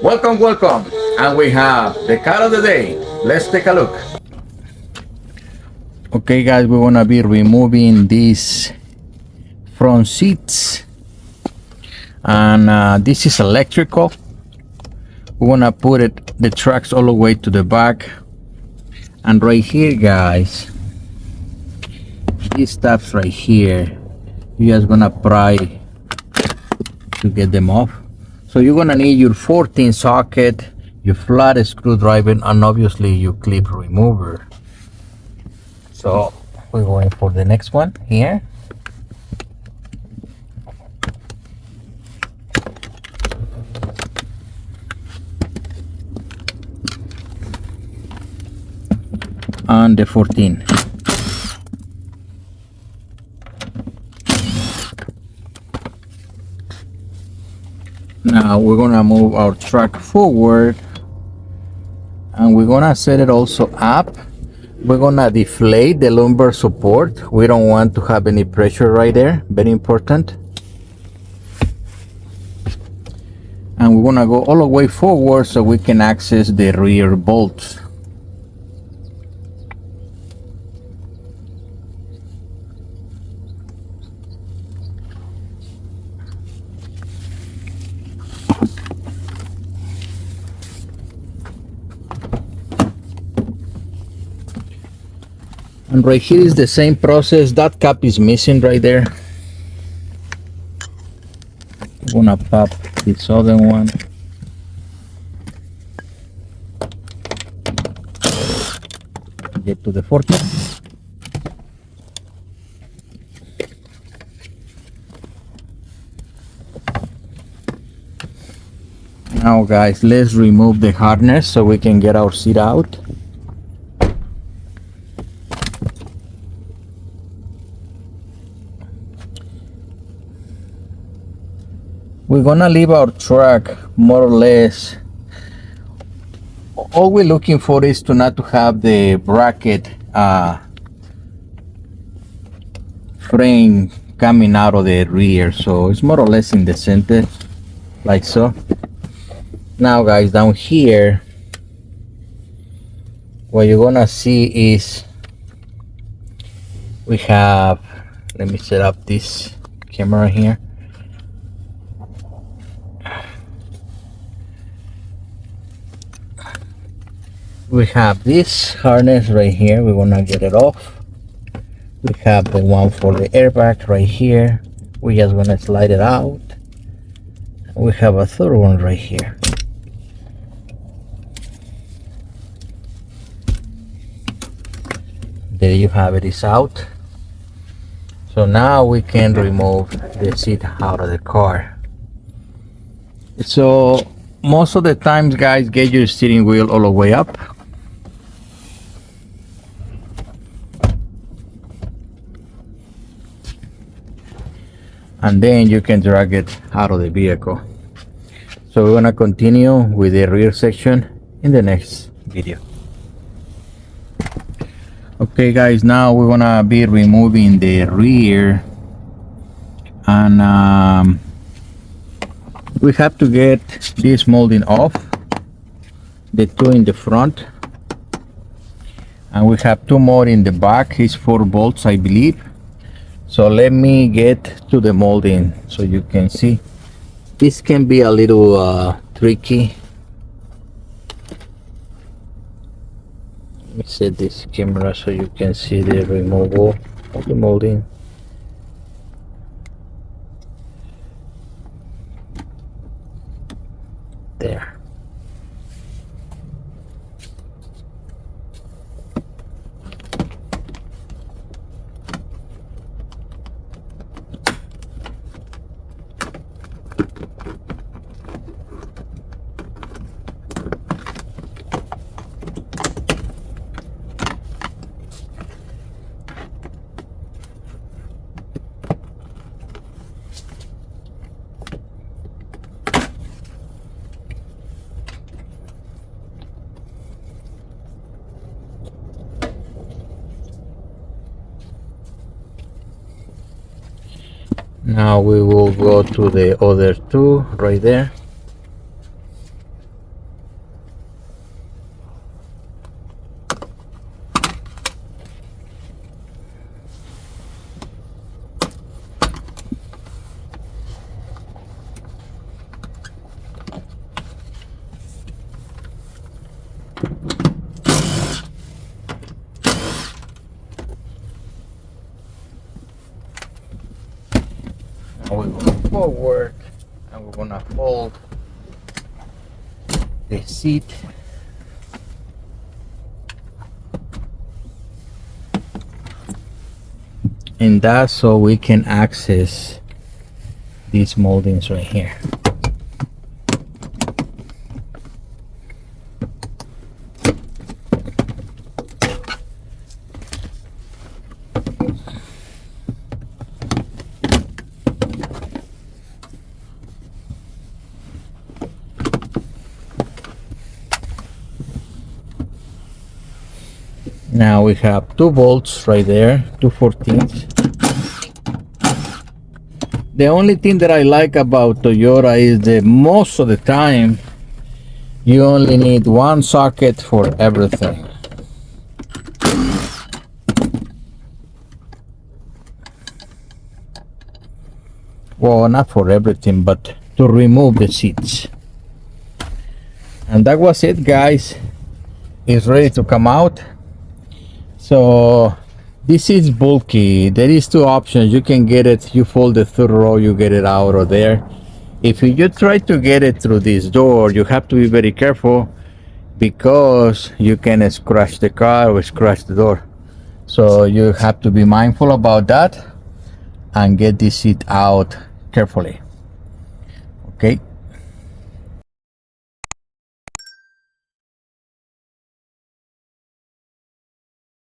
Welcome, welcome. And we have the car of the day. Let's take a look. Okay guys, we're gonna be removing these front seats. And this is electrical. We're gonna put the tracks all the way to the back. And right here guys, these stuffs right here, you guys gonna pry to get them off. So you're gonna need your 14 socket, your flat screwdriver, and obviously your clip remover. So we're going for the next one here. And the 14. Now we're gonna move our truck forward, and we're gonna set it also up. We're gonna deflate the lumbar support. We don't want to have any pressure right there, very important. And we're gonna go all the way forward so we can access the rear bolts. And right here is the same process. That cap is missing right there. I'm gonna pop this other one. Get to the 14. Now guys, let's remove the harness so we can get our seat out. We're gonna leave our truck more or less. All we're looking for is to not to have the bracket frame coming out of the rear, so it's more or less in the center, like so. Now guys, down here, what you're gonna see is we have, let me set up this camera here. We have this harness right here. We're gonna get it off. We have the one for the airbag right here. We just gonna slide it out. We have a third one right here. There you have it, it's out. So now we can remove the seat out of the car. So most of the times guys, get your steering wheel all the way up. And then you can drag it out of the vehicle. So we're gonna continue with the rear section in the next video. Okay guys, now we're gonna be removing the rear, and we have to get this molding off, the two in the front, and we have two more in the back. It's 4 bolts I believe. So let me get to the molding so you can see. This can be a little tricky. Let me set this camera so you can see the removal of the molding. There. Now we will go to the other two right there. Now we go forward and we're gonna fold the seat. And that's so we can access these moldings right here. Now we have 2 bolts right there, 2/14. The only thing that I like about Toyota is that most of the time you only need 1 socket for everything. Well, not for everything, but to remove the seats. And that was it, guys. It's ready to come out. So this is bulky. There is 2 options. You can get it, you fold the 3rd row, you get it out of there. If you try to get it through this door, you have to be very careful because you can scratch the car or scratch the door. So you have to be mindful about that and get this seat out carefully. Okay.